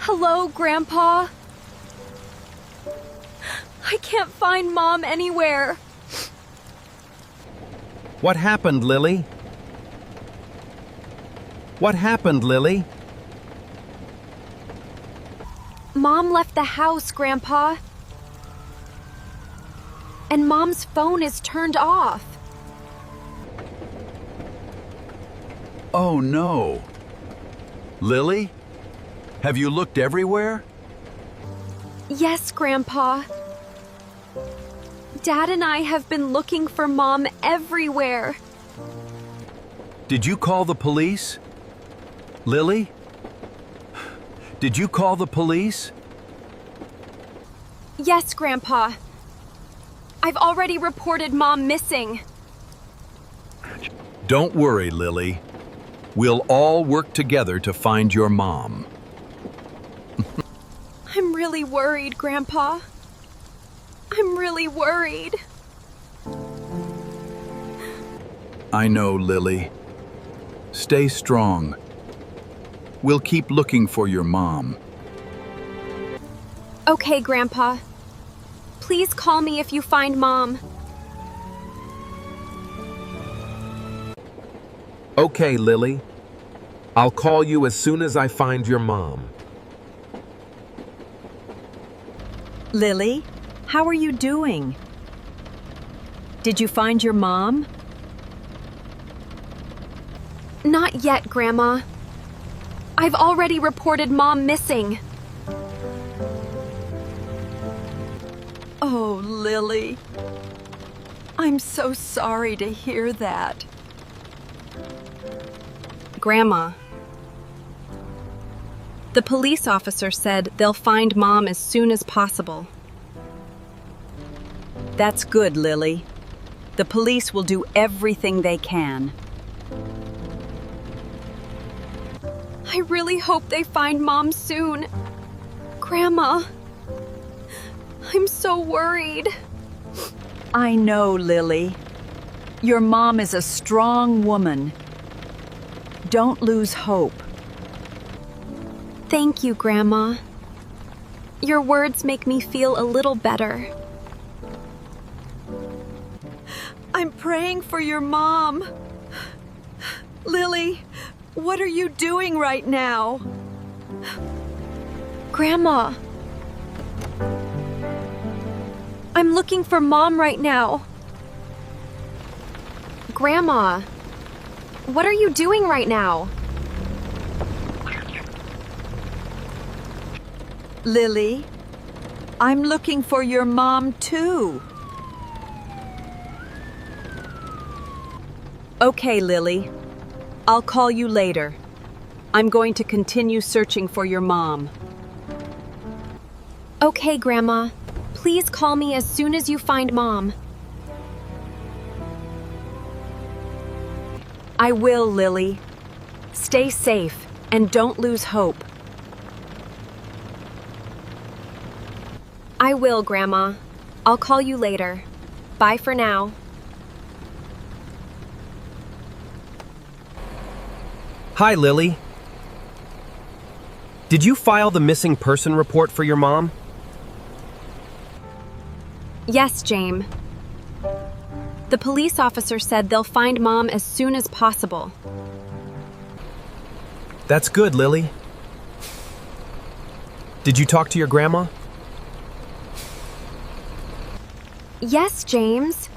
Hello, Grandpa. I can't find Mom anywhere. What happened, Lily? What happened, Lily? Mom left the house, Grandpa. And Mom's phone is turned off. Oh no. Lily? Have you looked everywhere? Yes, Grandpa. Dad and I have been looking for Mom everywhere. Did you call the police? Lily? Did you call the police? Yes, Grandpa. I've already reported Mom missing. Don't worry, Lily. We'll all work together to find your mom. I'm really worried, Grandpa. I'm really worried. I know, Lily. Stay strong. We'll keep looking for your mom. Okay, Grandpa. Please call me if you find Mom. Okay, Lily. I'll call you as soon as I find your mom. Lily, how are you doing? Did you find your mom? Not yet, Grandma. I've already reported Mom missing. Oh, Lily. I'm so sorry to hear that. Grandma. The police officer said they'll find Mom as soon as possible. That's good, Lily. The police will do everything they can. I really hope they find Mom soon. Grandma, I'm so worried. I know, Lily. Your mom is a strong woman. Don't lose hope. Thank you, Grandma. Your words make me feel a little better. I'm praying for your mom. Lily, what are you doing right now? Grandma, I'm looking for Mom right now. Grandma, what are you doing right now? Lily, I'm looking for your mom too. Okay, Lily. I'll call you later. I'm going to continue searching for your mom. Okay, Grandma. Please call me as soon as you find Mom. I will, Lily. Stay safe and don't lose hope. I will, Grandma. I'll call you later. Bye for now. Hi, Lily. Did you file the missing person report for your mom? Yes, James. The police officer said they'll find Mom as soon as possible. That's good, Lily. Did you talk to your grandma? Yes, James.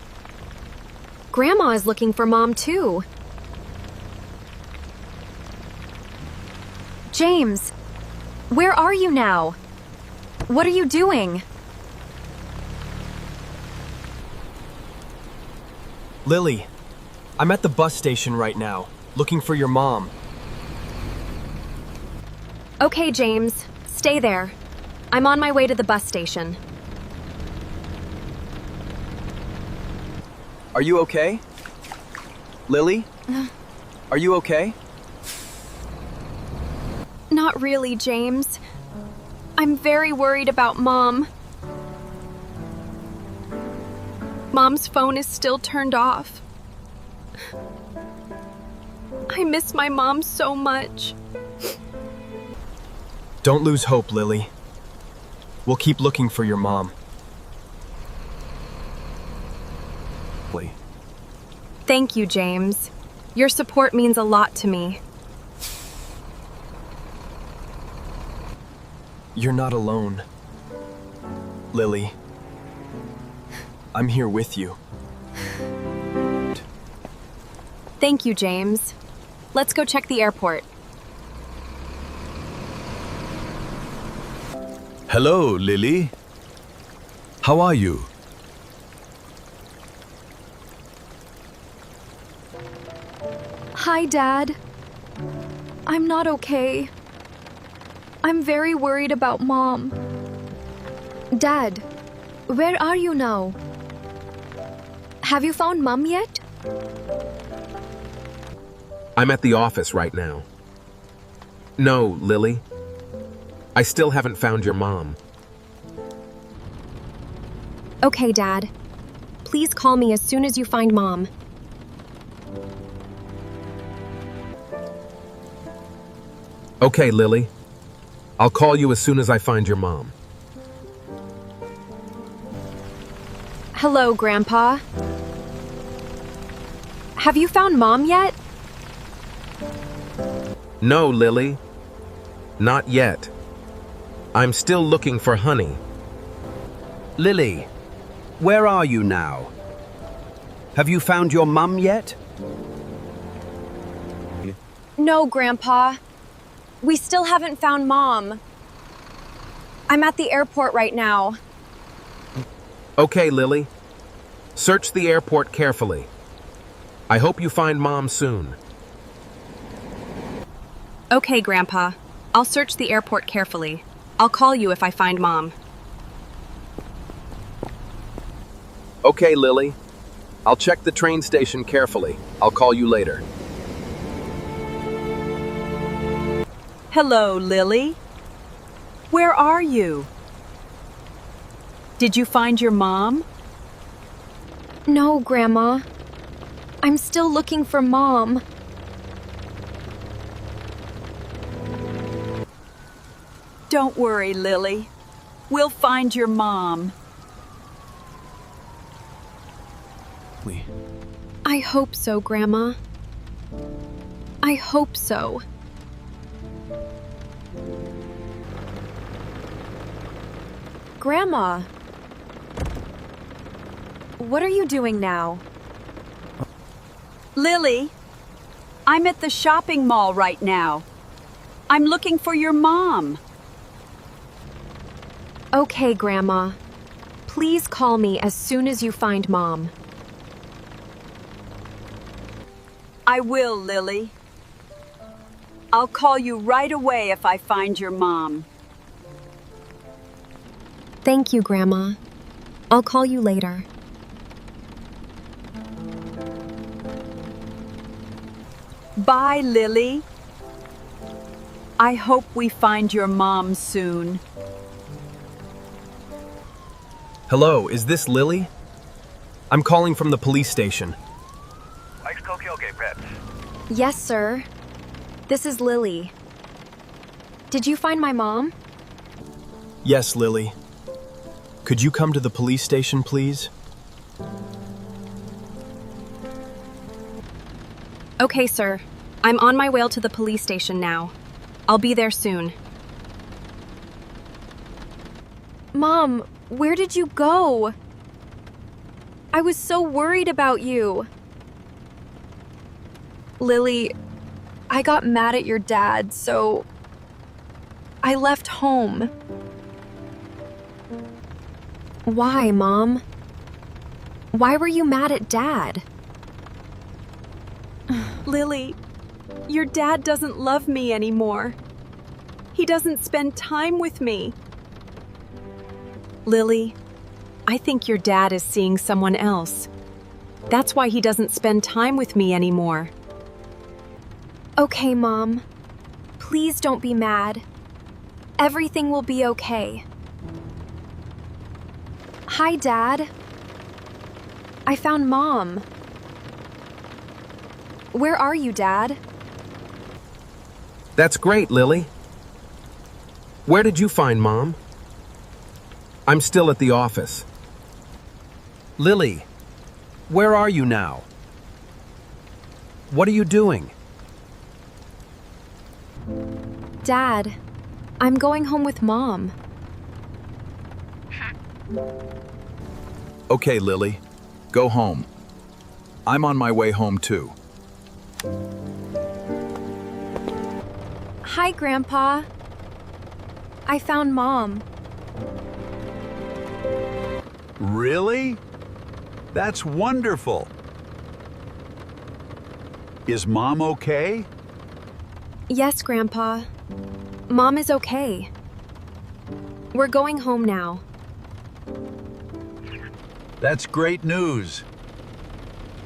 Grandma is looking for Mom, too. James, where are you now? What are you doing? Lily, I'm at the bus station right now, looking for your mom. Okay, James. Stay there. I'm on my way to the bus station. Are you okay? Lily? Are you okay? Not really, James. I'm very worried about Mom. Mom's phone is still turned off. I miss my mom so much. Don't lose hope, Lily. We'll keep looking for your mom. Thank you, James. Your support means a lot to me. You're not alone. Lily. I'm here with you. Thank you, James. Let's go check the airport. Hello, Lily. How are you? Hi, Dad. I'm not okay. I'm very worried about Mom. Dad, where are you now? Have you found Mom yet? I'm at the office right now. No, Lily. I still haven't found your mom. Okay, Dad. Please call me as soon as you find Mom. Okay, Lily. I'll call you as soon as I find your mom. Hello, Grandpa. Have you found Mom yet? No, Lily. Not yet. I'm still looking for Honey. Lily, where are you now? Have you found your mum yet? No, Grandpa. We still haven't found Mom. I'm at the airport right now. Okay, Lily. Search the airport carefully. I hope you find Mom soon. Okay, Grandpa. I'll search the airport carefully. I'll call you if I find Mom. Okay, Lily. I'll check the train station carefully. I'll call you later. Hello, Lily. Where are you? Did you find your mom? No, Grandma. I'm still looking for Mom. Don't worry, Lily. We'll find your mom. I hope so, Grandma. I hope so. Grandma, what are you doing now? Lily, I'm at the shopping mall right now. I'm looking for your mom. Okay, Grandma. Please call me as soon as you find Mom. I will, Lily. I'll call you right away if I find your mom. Thank you, Grandma. I'll call you later. Bye, Lily. I hope we find your mom soon. Hello, is this Lily? I'm calling from the police station. Yes, sir. This is Lily. Did you find my mom? Yes, Lily. Could you come to the police station, please? Okay, sir. I'm on my way to the police station now. I'll be there soon. Mom, where did you go? I was so worried about you. Lily, I got mad at your dad, so I left home. Why, Mom? Why were you mad at Dad? Lily, your dad doesn't love me anymore. He doesn't spend time with me. Lily, I think your dad is seeing someone else. That's why he doesn't spend time with me anymore. Okay, Mom. Please don't be mad. Everything will be okay. Hi, Dad. I found Mom. Where are you, Dad? That's great, Lily. Where did you find Mom? I'm still at the office. Lily, where are you now? What are you doing? Dad, I'm going home with Mom. Okay, Lily. Go home. I'm on my way home too. Hi, Grandpa. I found Mom. Really? That's wonderful. Is Mom okay? Yes, Grandpa. Mom is okay. We're going home now. That's great news.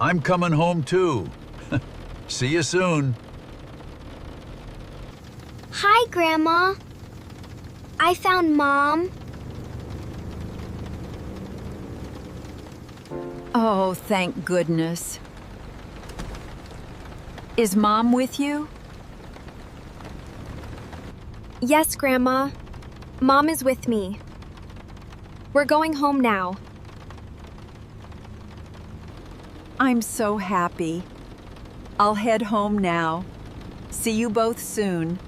I'm coming home too. See you soon. Hi, Grandma. I found Mom. Oh, thank goodness. Is Mom with you? Yes, Grandma. Mom is with me. We're going home now. I'm so happy. I'll head home now. See you both soon.